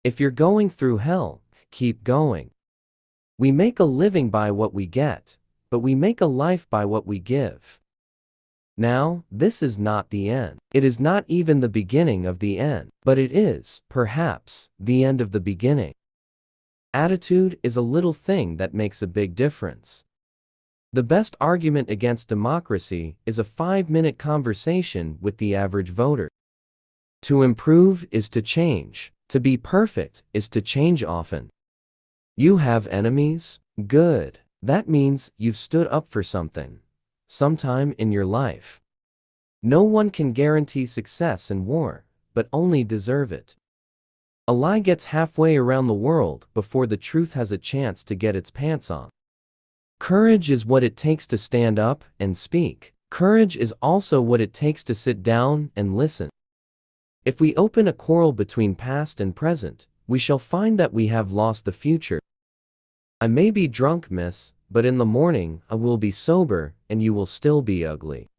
If you're going through hell, keep going. We make a living by what we get, but we make a life by what we give. Now, this is not the end. It is not even the beginning of the end, but it is, perhaps, the end of the beginning. Attitude is a little thing that makes a big difference. The best argument against democracy is a 5-minute conversation with the average voter. To improve is to change. To be perfect is to change often. You have enemies? Good. That means you've stood up for something, sometime in your life. No one can guarantee success in war, but only deserve it. A lie gets halfway around the world before the truth has a chance to get its pants on. Courage is what it takes to stand up and speak. Courage is also what it takes to sit down and listen. If we open a quarrel between past and present, we shall find that we have lost the future. I may be drunk, miss, but in the morning I will be sober, and you will still be ugly.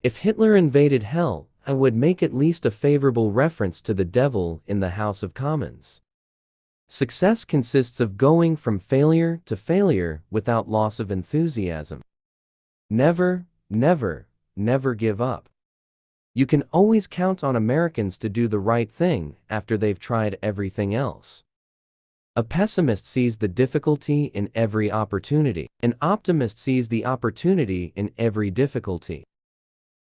If Hitler invaded hell, I would make at least a favorable reference to the devil in the House of Commons. Success consists of going from failure to failure without loss of enthusiasm. Never, never, never give up. You can always count on Americans to do the right thing after they've tried everything else. A pessimist sees the difficulty in every opportunity. An optimist sees the opportunity in every difficulty.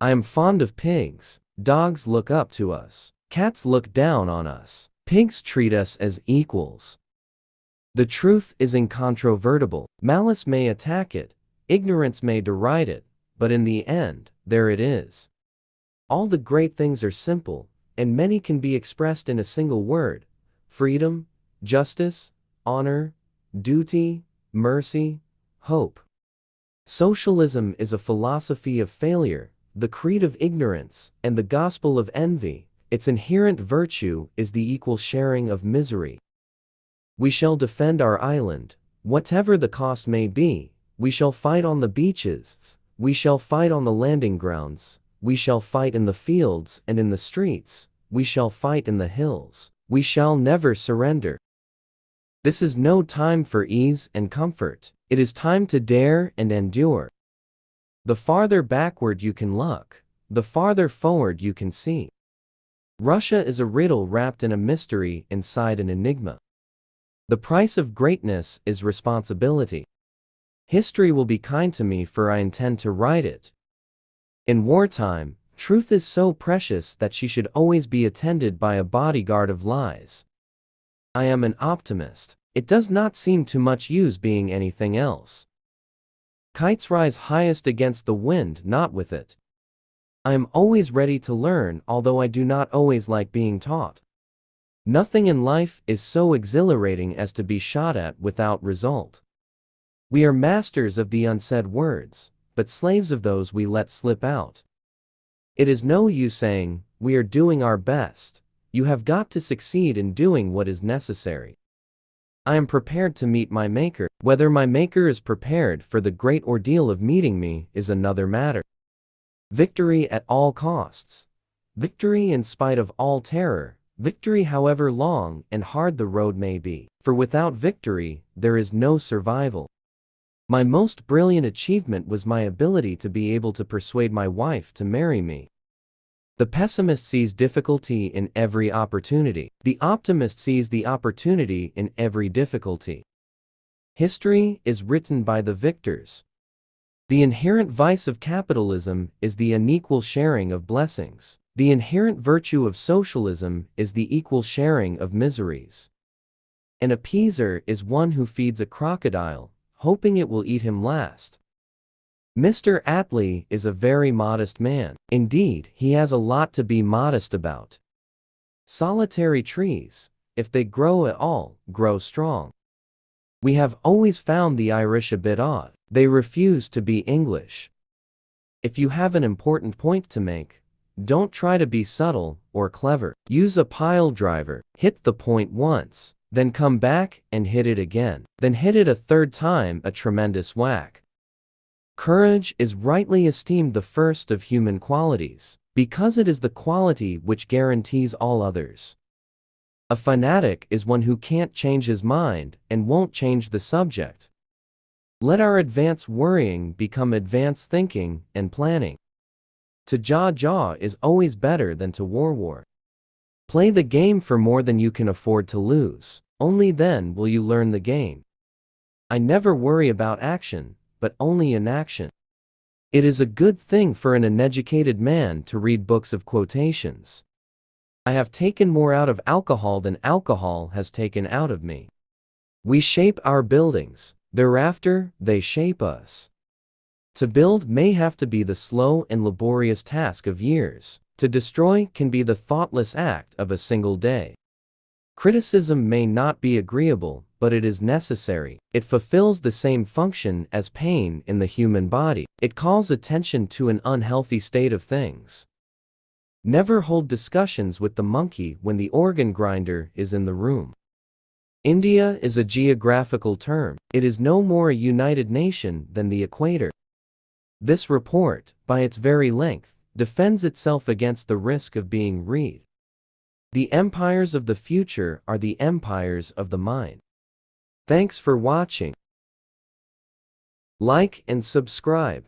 I am fond of pigs. Dogs look up to us. Cats look down on us. Pigs treat us as equals. The truth is incontrovertible. Malice may attack it, ignorance may deride it, but in the end, there it is. All the great things are simple, and many can be expressed in a single word: freedom, justice, honor, duty, mercy, hope. Socialism is a philosophy of failure, the creed of ignorance, and the gospel of envy. Its inherent virtue is the equal sharing of misery. We shall defend our island, whatever the cost may be. We shall fight on the beaches. We shall fight on the landing grounds. We shall fight in the fields and in the streets. We shall fight in the hills. We shall never surrender. This is no time for ease and comfort. It is time to dare and endure. The farther backward you can look, the farther forward you can see. Russia is a riddle wrapped in a mystery inside an enigma. The price of greatness is responsibility. History will be kind to me, for I intend to write it. In wartime, truth is so precious that she should always be attended by a bodyguard of lies. I am an optimist. It does not seem too much use being anything else. Kites rise highest against the wind, not with it. I am always ready to learn, although I do not always like being taught. Nothing in life is so exhilarating as to be shot at without result. We are masters of the unsaid words, but slaves of those we let slip out. It is no use saying, "We are doing our best." You have got to succeed in doing what is necessary. I am prepared to meet my Maker. Whether my Maker is prepared for the great ordeal of meeting me is another matter. Victory at all costs. Victory in spite of all terror. Victory however long and hard the road may be. For without victory, there is no survival. My most brilliant achievement was my ability to be able to persuade my wife to marry me. The pessimist sees difficulty in every opportunity. The optimist sees the opportunity in every difficulty. History is written by the victors. The inherent vice of capitalism is the unequal sharing of blessings. The inherent virtue of socialism is the equal sharing of miseries. An appeaser is one who feeds a crocodile, hoping it will eat him last. Mr. Attlee is a very modest man. Indeed, he has a lot to be modest about. Solitary trees, if they grow at all, grow strong. We have always found the Irish a bit odd. They refuse to be English. If you have an important point to make, don't try to be subtle or clever. Use a pile driver. Hit the point once, then come back and hit it again. Then hit it a third time, a tremendous whack. Courage is rightly esteemed the first of human qualities, because it is the quality which guarantees all others. A fanatic is one who can't change his mind and won't change the subject. Let our advanced worrying become advanced thinking and planning. To jaw is always better than to war. Play the game for more than you can afford to lose. Only then will you learn the game. I never worry about action, but only inaction. It is a good thing for an uneducated man to read books of quotations. I have taken more out of alcohol than alcohol has taken out of me. We shape our buildings, thereafter they shape us. To build may have to be the slow and laborious task of years. To destroy can be the thoughtless act of a single day. Criticism may not be agreeable, but it is necessary. It fulfills the same function as pain in the human body. It calls attention to an unhealthy state of things. Never hold discussions with the monkey when the organ grinder is in the room. India is a geographical term. It is no more a united nation than the equator. This report, by its very length, defends itself against the risk of being read. The empires of the future are the empires of the mind. Thanks for watching. Like and subscribe.